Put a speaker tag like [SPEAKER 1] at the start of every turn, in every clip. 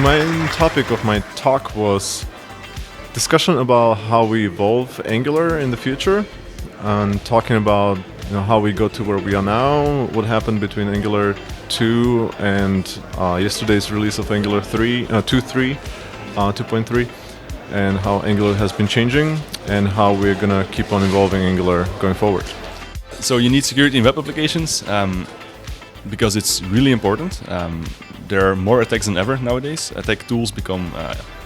[SPEAKER 1] main topic of my talk was discussion about how we evolve Angular in the future, and talking about how we got to where we are now, what happened between Angular 2 and yesterday's release of Angular 2.3, and how Angular has been changing, and how we're gonna keep on evolving Angular going forward.
[SPEAKER 2] So you need security in web applications because it's really important. There are more attacks than ever nowadays. Attack tools become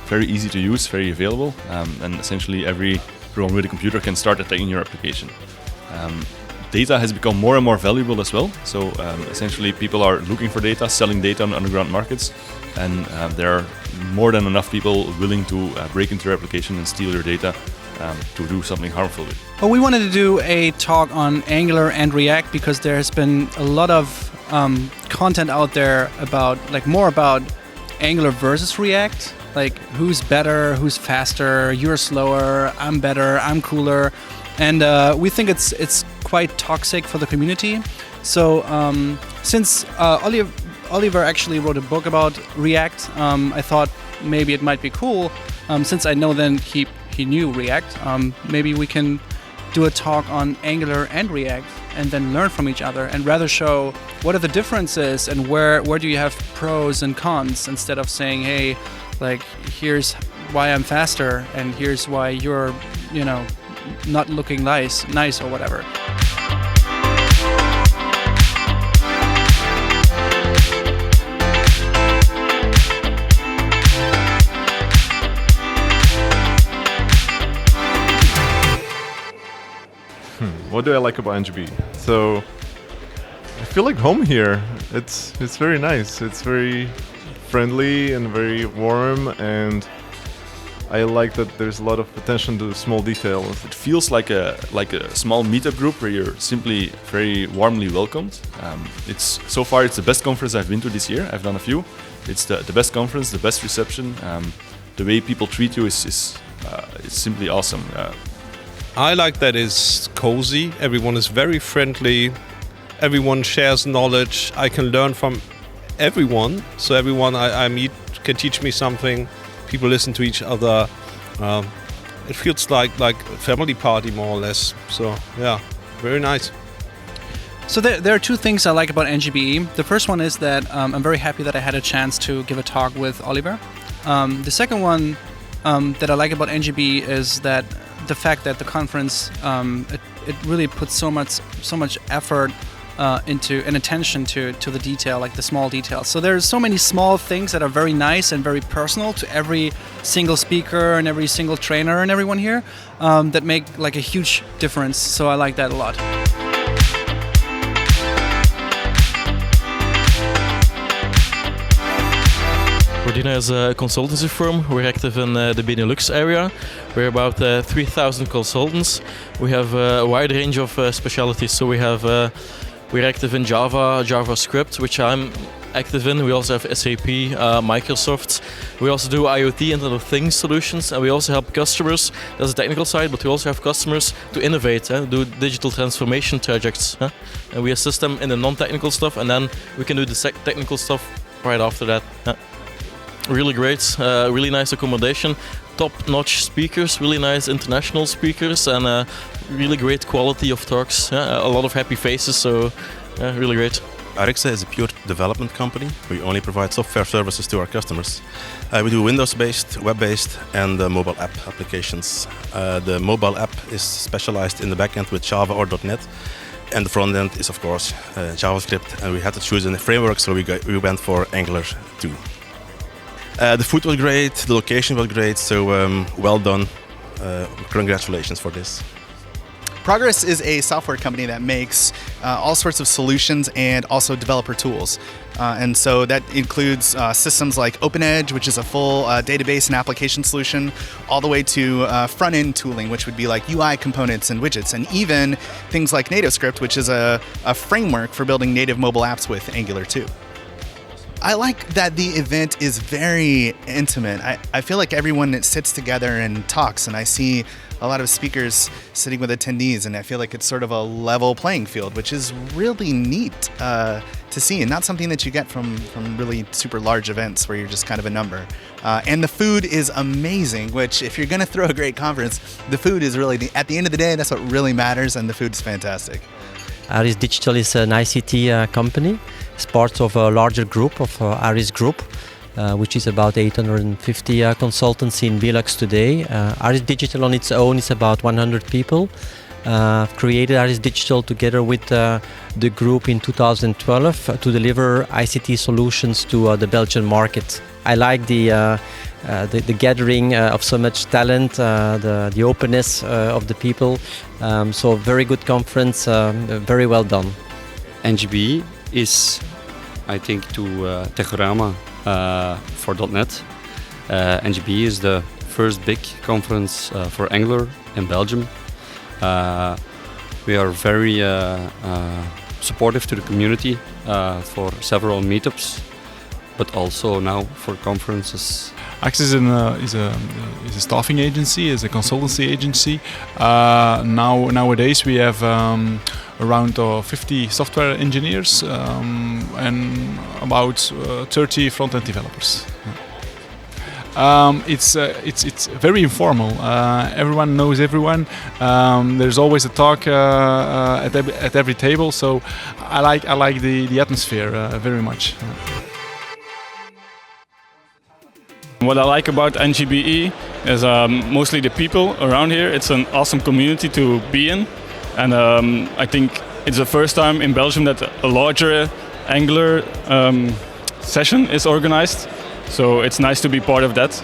[SPEAKER 2] very easy to use, very available, and essentially every program with a computer can start attacking your application. Data has become more and more valuable as well. So essentially people are looking for data, selling data on underground markets, and there are more than enough people willing to break into your application and steal your data to do something harmful with.
[SPEAKER 3] Well, we wanted to do a talk on Angular and React because there has been a lot of content out there about more about Angular versus React, like who's better, who's faster, you're slower, I'm better, I'm cooler, and we think it's quite toxic for the community. So since Oliver actually wrote a book about React, I thought maybe it might be cool, since I know then he knew React, maybe we can do a talk on Angular and React and then learn from each other and rather show what are the differences and where do you have pros and cons, instead of saying, hey, like here's why I'm faster and here's why you're not looking nice or whatever.
[SPEAKER 1] What do I like about NGB? So I feel like home here. It's very nice. It's very friendly and very warm, and I like that there's a lot of attention to small details.
[SPEAKER 2] It feels like a small meetup group where you're simply very warmly welcomed. It's the best conference I've been to this year. I've done a few. It's the best conference, the best reception. The way people treat you is simply awesome.
[SPEAKER 4] I like that it's cozy. Everyone is very friendly. Everyone shares knowledge. I can learn from everyone. So everyone I meet can teach me something. People listen to each other. It feels like a family party more or less. So yeah, very nice.
[SPEAKER 3] So there are two things I like about NGBE. The first one is that I'm very happy that I had a chance to give a talk with Oliver. The second one that I like about NGBE is that the fact that the conference it really puts so much effort into and attention to the detail, like the small details. So there's so many small things that are very nice and very personal to every single speaker and every single trainer and everyone here that make like a huge difference. So I like that a lot.
[SPEAKER 5] Ordina is a consultancy firm. We're active in the Benelux area. We're about 3,000 consultants. We have a wide range of specialties. So we're active in Java, JavaScript, which I'm active in. We also have SAP, Microsoft. We also do IoT, Internet of Things solutions, and we also help customers. That's the technical side, but we also have customers to innovate, do digital transformation projects. And we assist them in the non-technical stuff, and then we can do the technical stuff right after that. Really great, really nice accommodation, top-notch speakers, really nice international speakers, and really great quality of talks. A lot of happy faces, so really great.
[SPEAKER 6] Arixa is a pure development company. We only provide software services to our customers. We do Windows-based, web-based, and mobile app applications. The mobile app is specialized in the backend with Java or .NET, and the front end is, of course, JavaScript. And we had to choose a framework, so we went for Angular 2. The food was great, the location was great, so well done. Congratulations for this.
[SPEAKER 7] Progress is a software company that makes all sorts of solutions and also developer tools. And so that includes systems like OpenEdge, which is a full database and application solution, all the way to front-end tooling, which would be like UI components and widgets, and even things like NativeScript, which is a framework for building native mobile apps with Angular 2. I like that the event is very intimate. I feel like everyone sits together and talks, and I see a lot of speakers sitting with attendees, and I feel like it's sort of a level playing field, which is really neat to see, and not something that you get from really super large events where you're just kind of a number. And the food is amazing, which if you're going to throw a great conference, the food is really, at the end of the day, that's what really matters, and the food is fantastic.
[SPEAKER 8] Aris Digital is an ICT company. It's part of a larger group of Aris Group, which is about 850 consultants in Belux today. Aris Digital on its own is about 100 people. I've created Aris Digital together with the group in 2012 to deliver ICT solutions to the Belgian market. I like the gathering of so much talent, the openness of the people. So very good conference, very well done.
[SPEAKER 9] NGB is, I think, to Techorama for .NET. NGB is the first big conference for Angular in Belgium. We are very supportive to the community for several meetups, but also now for conferences.
[SPEAKER 10] Access is a staffing agency, is a consultancy agency. Nowadays we have around 50 software engineers and about 30 front-end developers. It's very informal. Everyone knows everyone. There's always a talk at every table. So I like the atmosphere very much.
[SPEAKER 11] What I like about NGBE is mostly the people around here. It's an awesome community to be in, and I think it's the first time in Belgium that a larger Angular session is organized. So it's nice to be part of that.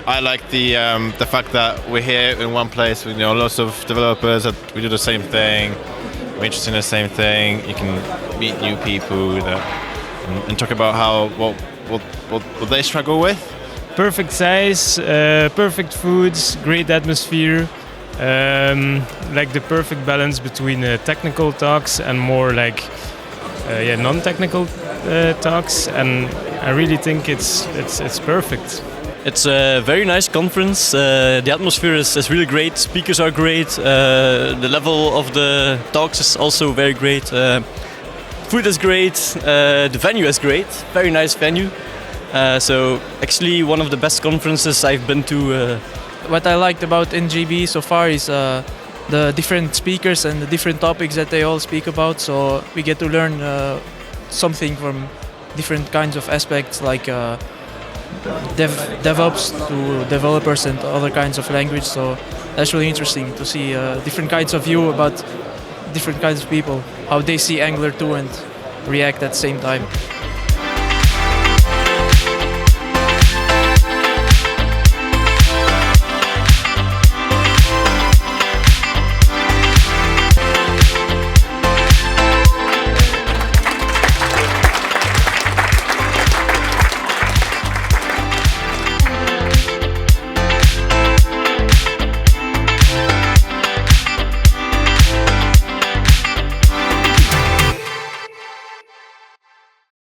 [SPEAKER 12] I like the fact that we're here in one place with lots of developers that we do the same thing. We're interested in the same thing. You can meet new people and talk about what they struggle with.
[SPEAKER 13] Perfect size, perfect foods, great atmosphere, like the perfect balance between technical talks and more like non-technical talks, and I really think it's perfect.
[SPEAKER 5] It's a very nice conference. The atmosphere is really great. Speakers are great. The level of the talks is also very great. Food is great. The venue is great. Very nice venue. So actually one of the best conferences I've been to.
[SPEAKER 14] What I liked about NGB so far is the different speakers and the different topics that they all speak about. So we get to learn something from different kinds of aspects, like DevOps to developers and other kinds of language. So that's really interesting to see different kinds of view about different kinds of people, how they see Angular 2 and React at the same time.